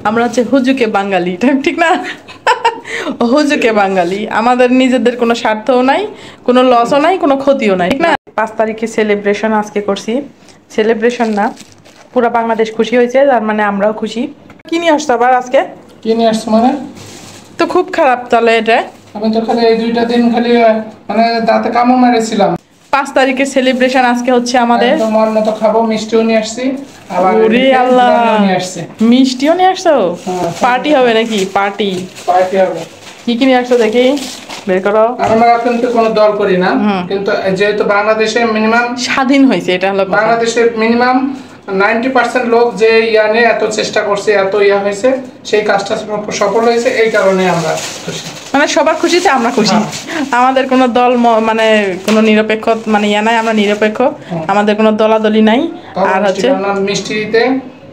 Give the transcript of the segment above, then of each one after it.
আমরা হচ্ছে হুজুকে বাঙালি, ঠিক না? হুজুকে বাঙালি, আমাদের নিজেদের কোনো স্বার্থও নাই, কোনো লসও নাই, কোনো ক্ষতিও নাই, ঠিক না? 5 তারিখে সেলিব্রেশন আজকে করছি। সেলিব্রেশন না, পুরো বাংলাদেশ খুশি হয়েছে, তার মানে আমরাও খুশি। কি নিয়ে আসছো আবার আজকে? কি নিয়ে আসছো মানে? তো খুব খারাপ তাহলে এটা। আমি তো খালি এই 2টা দিন খালি মানে দাঁতে কামড় মেরেছিলাম। 5 তারিখের সেলিব্রেশন আজকে হচ্ছে আমাদের। একদম মন মতো খাবো, মিষ্টিও নিয়ে আসছি, আবার ওরে আল্লাহ, বিরিয়ানিও নিয়ে আসছি। মিষ্টিও নিয়ে আসছো? হ্যাঁ, পার্টি হবে নাকি? পার্টি পার্টি হবে। কি কি নিয়ে আসছো দেখি, বের করো। আমরা কিন্তু কোনো দল করি না, কিন্তু যেহেতু বাংলাদেশে মিনিমাম স্বাধীন হয়েছে, এটা হলো কথা। বাংলাদেশের মিনিমাম 90% লোক যে ইয়া নিয়ে এত চেষ্টা করছে, এত ইয়া হয়েছে, সেই কাজটা সফল হয়েছে, এই কারণে আমরা খুশি। মানে সবার খুশিতে আমরা খুশি। আমাদের কোনো দল মানে কোনো নিরপেক্ষ মানে ইয়া নাই, আমরা নিরপেক্ষ, আমাদের কোনো দলাদলি নাই। আর হচ্ছে মিষ্টিতে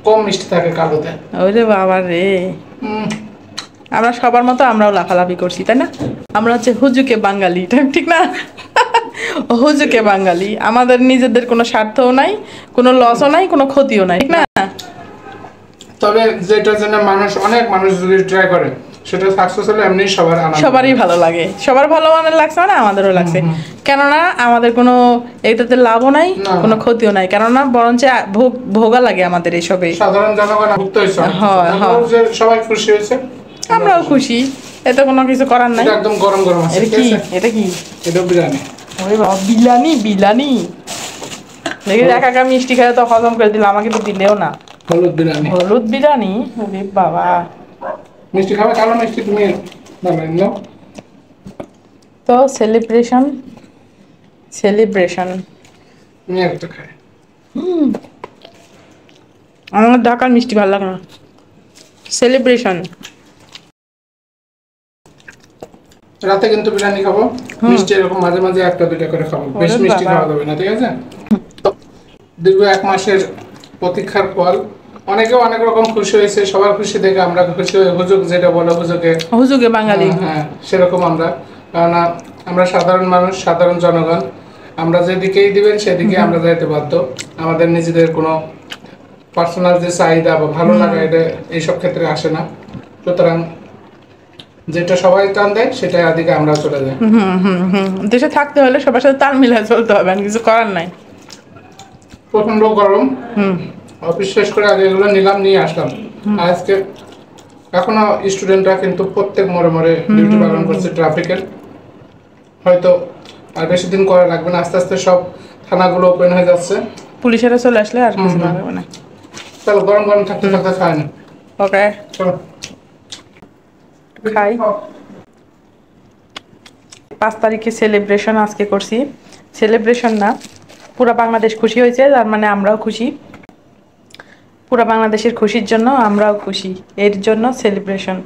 কম মিষ্টি থাকে কালোতে। ওরে বাবা রে, আমরা সবার মতো আমরাও লাফালাফি করছি, তাই না? আমরা হচ্ছে হুজুকে বাঙালি, ঠিক না? হুজুকে বাঙালি, আমাদের নিজেদের কোনো স্বার্থও নাই, কোনো লসও নাই, কোনো ক্ষতিও নাই, ঠিক না? তবে যেটার জন্য অনেক মানুষ যদি ট্রাই করে, সেটা সাকসেস হলে এমনি সবারই ভালো লাগে, সবার ভালো মানে লাগছে, মানে আমাদেরও লাগছে। কেননা আমাদের কোনো এটাতে লাভও নাই, কোনো ক্ষতিও নাই, কেননা বরঞ্চ ভোগা লাগে আমাদের এইসবে। সাধারণ জনগণ ভুক্ত হয়েছে, সবাই খুশি হয়েছে, আমরাও খুশি, এতে কোনো কিছু করার নাই। একদম গরম গরম আছে। এটা কি? এটা বিরিয়ানি। ওরে বাবা, বিলানি দেখি, একা মিষ্টি খেলে তো হজম করে দিল, আমাকে তো দিলেও না। হলুদ বিরিয়ানি, ওরে বাবা। মিষ্টি খাবে? কালো মিষ্টি তুমি বানাই। তো সেলিব্রেশন তুমি একটা খাই। আমার ঢাকার মিষ্টি ভালো লাগে না। সেলিব্রেশন রাতে কিন্তু বিরিয়ানি খাবো, মিষ্টি এরকম মাঝে মাঝে 1-2টা করে খাবো, বেশি মিষ্টি খাওয়া যাবে না, ঠিক আছে? দীর্ঘ 1 মাসের প্রতীক্ষার ফল, অনেকে অনেক রকম খুশি হয়েছে, সবার খুশি দেখে আমরা খুশি হয়ে হুজুক যেটা বলে হুজুকে বাঙালি, হ্যাঁ সেরকম আমরা। কারণ আমরা সাধারণ মানুষ, সাধারণ জনগণ, আমরা যেদিকেই দিবেন সেদিকে আমরা যাইতে বাধ্য। আমাদের নিজেদের কোনো পার্সোনাল যে চাহিদা বা ভালো লাগা, এটা এইসব ক্ষেত্রে আসে না। সুতরাং যেটা সবাই টান দেয় সেটাই আদিকে আমরা চলে যাই। দেশে থাকতে হলে সবার সাথে তাল মিলিয়ে চলতে হবে, কিছু করার নাই। প্রচন্ড গরম, অফিস শেষ করে আগে এগুলো নিয়ে আসলাম। আজকে এখনো স্টুডেন্টরা কিন্তু প্রত্যেক মোড়ে ডিউটি পালন করছে ট্রাফিকের। হয়তো আর বেশি দিন করা লাগবে না, আস্তে আস্তে সব থানাগুলো ওপেন হয়ে যাচ্ছে, পুলিশেরা চলে আসলে আর কিছু লাগবে না। চলো গরম গরম থাকতে থাকতে খাই না। ওকে, চলো খাই। 5 তারিখে সেলিব্রেশন আজকে করছি। সেলিব্রেশন না, পুরো বাংলাদেশ খুশি হয়েছে, তার মানে আমরাও খুশি। পুরো বাংলাদেশের খুশির জন্য আমরাও খুশি, এর জন্য সেলিব্রেশন।